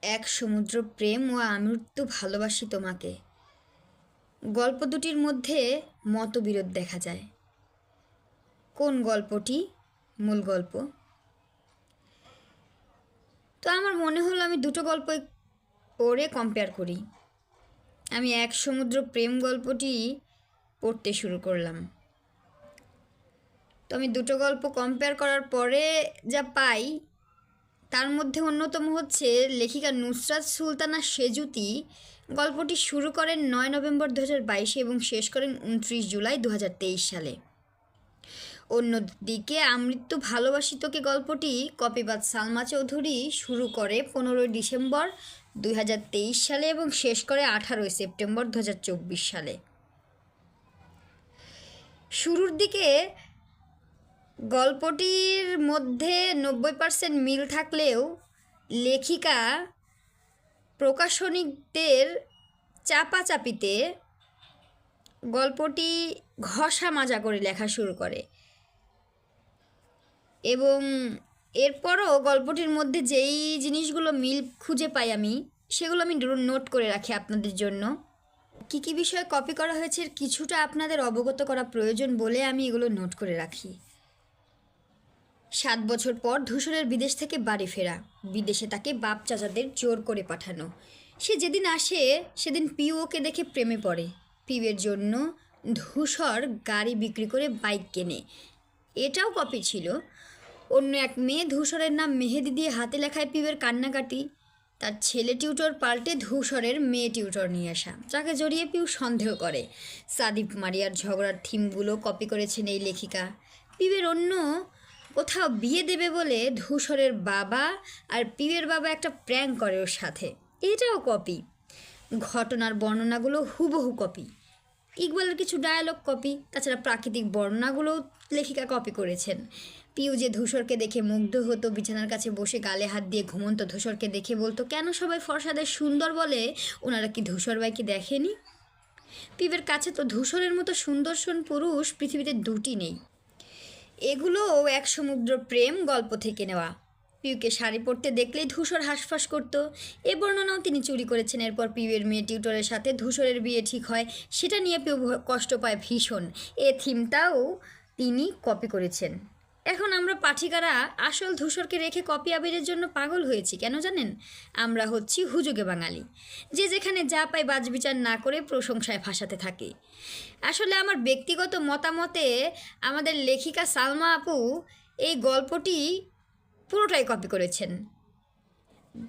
এক সমুদ্র প্রেম ও আমৃত্যু ভালোবাসি তোমাকে। গল্প দুটির মধ্যে মতবিরোধ দেখা যায়। কোন গল্পটি মূল গল্প? তো আমার মনে হলো আমি দুটো গল্প পড়ে কম্পেয়ার করি। আমি এক সমুদ্র প্রেম গল্পটি পড়তে শুরু করলাম। তো আমি দুটো গল্প কম্পেয়ার করার পরে যা পাই তার মধ্যে অন্যতম হচ্ছে লেখিকা নুসরাত সুলতানা সেজুতি গল্পটি শুরু করেন ৯ নভেম্বর ২০২২ এবং শেষ করেন ২৯ জুলাই ২০২৩ সালে। অন্যদিকে আমৃত্যু ভালোবাসি তোকে গল্পটি কপিবাজ সালমা চৌধুরী শুরু করে ১৫ ডিসেম্বর ২০২৩ সালে এবং শেষ করে ১৮ সেপ্টেম্বর ২০২৪ সালে। শুরুর দিকে গল্পটির মধ্যে ৯০% মিল থাকলেও লেখিকা প্রকাশনীদের চাপাচাপিতে গল্পটি ঘষা মাজা করে লেখা শুরু করে এবং এরপরও গল্পটির মধ্যে যেই জিনিসগুলো মিল খুঁজে পাই আমি সেগুলো আমি নোট করে রাখি আপনাদের জন্য। কী কী বিষয়ে কপি করা হয়েছে কিছুটা আপনাদের অবগত করা প্রয়োজন বলে আমি এগুলো নোট করে রাখি। ৭ বছর পর ধূসরের বিদেশ থেকে বাড়ি ফেরা, বিদেশে তাকে বাপ চাচাদের জোর করে পাঠানো। সে যেদিন আসে সেদিন পিউ ওকে দেখে প্রেমে পড়ে। পিউয়ের জন্য ধূসর গাড়ি বিক্রি করে বাইক কেনে। এটাও কপি ছিল। অন্য এক মেয়ে ধূসরের নাম মেহেদি দিয়ে হাতে লেখায় পিউয়ের কান্নাকাটি। তার ছেলে টিউটর পাল্টে ধূসরের মেয়ে টিউটর নিয়ে আসা, যাকে জড়িয়ে পিউ সন্দেহ করে। সাদিপ মারিয়ার ঝগড়ার থিমগুলো কপি করেছেন এই লেখিকা। পিউয়ের অন্য কোথাও বিয়ে দেবে বলে ধূসরের বাবা আর পিউয়ের বাবা একটা প্র্যাঙ্ক করে ওর সাথে, এটাও কপি। ঘটনার বর্ণনাগুলো হুবহু কপি। ইকবালের কিছু ডায়ালগ কপি। তাছাড়া প্রাকৃতিক বর্ণনাগুলোও লেখিকা কপি করেছেন। পিউ যে ধূসরকে দেখে মুগ্ধ হতো, বিছানার কাছে বসে গালে হাত দিয়ে ঘুমন্ত ধূসরকে দেখে বলতো, কেন সবাই ফর্সাদের সুন্দর বলে, ওনারা কি ধূসর ভাইকে দেখেনি? পিউয়ের কাছে তো ধূসরের মতো সুন্দরসন পুরুষ পৃথিবীতে দুটি নেই। এগুলোও এক সমুদ্র প্রেম গল্প থেকে নেওয়া। পিউকে শাড়ি পরতে দেখলেই ধূসর হাঁসফাঁস করতো, এ বর্ণনাও তিনি চুরি করেছেন। এরপর পিউয়ের মেয়ে টিউটরের সাথে ধূসরের বিয়ে ঠিক হয়, সেটা নিয়ে পিউ কষ্ট পায় ভীষণ। এ থিমটাও তিনি কপি করেছেন। এখন আমরা পাঠিকারা আসল ধূসরকে রেখে কপি আবিরের জন্য পাগল হয়েছি কেন জানেন? আমরা হচ্ছি হুজুগে বাঙালি, যে যেখানে যা পাই বাজবিচার না করে প্রশংসায় ভাসাতে থাকে। আসলে আমার ব্যক্তিগত মতামতে আমাদের লেখিকা সালমা আপু এই গল্পটি পুরোটাই কপি করেছেন।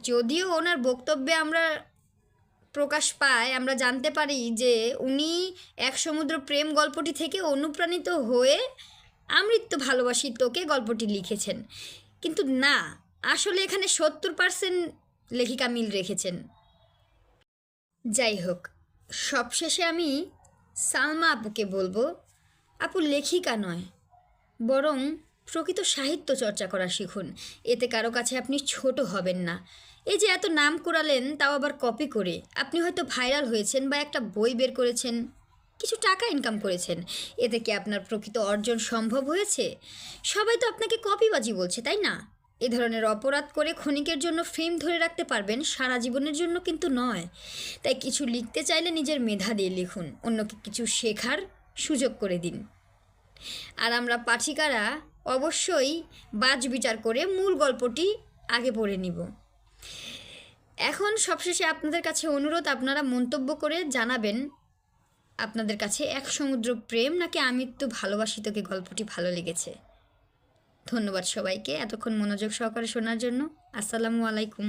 যদিও ওনার বক্তব্যে আমরা প্রকাশ পায়, আমরা জানতে পারি যে উনি এক সমুদ্র প্রেম গল্পটি থেকে অনুপ্রাণিত হয়ে আমৃত্যু ভালোবাসি তোকে গল্পটি লিখেছেন, কিন্তু না, আসলে এখানে ৭০% লেখিকা মিল রেখেছেন। যাই হোক, সবশেষে আমি সালমা আপুকে বলবো, আপু লেখিকা নয়, বরং প্রকৃত সাহিত্য চর্চা করা শিখুন। এতে কারো কাছে আপনি ছোট হবেন না। এই যে এত নাম কুড়ালেন, তাও আবার কপি করে। আপনি হয়তো ভাইরাল হয়েছেন বা একটা বই বের করেছেন, কিছু টাকা ইনকাম করেছেন, এতে কি আপনার প্রকৃত অর্জন সম্ভব হয়েছে? সবাই তো আপনাকে কপিবাজি বলছে, তাই না? এ ধরনের অপরাধ করে ক্ষণিকের জন্য ফেম ধরে রাখতে পারবেন, সারা জীবনের জন্য কিন্তু নয়। তাই কিছু লিখতে চাইলে নিজের মেধা দিয়ে লিখুন, অন্যকে কিছু শেখার সুযোগ করে দিন। আর আমরা পাঠিকারা অবশ্যই বাজ বিচার করে মূল গল্পটি আগে পড়ে নিব। এখন সবশেষে আপনাদের কাছে অনুরোধ, আপনারা মন্তব্য করে জানাবেন আপনাদের কাছে এক সমুদ্র প্রেম নাকি আমৃত্যু ভালোবাসি তোকে গল্পটি ভালো লেগেছে। ধন্যবাদ সবাইকে এতক্ষণ মনোযোগ সহকারে শোনার জন্য। আসসালামু আলাইকুম।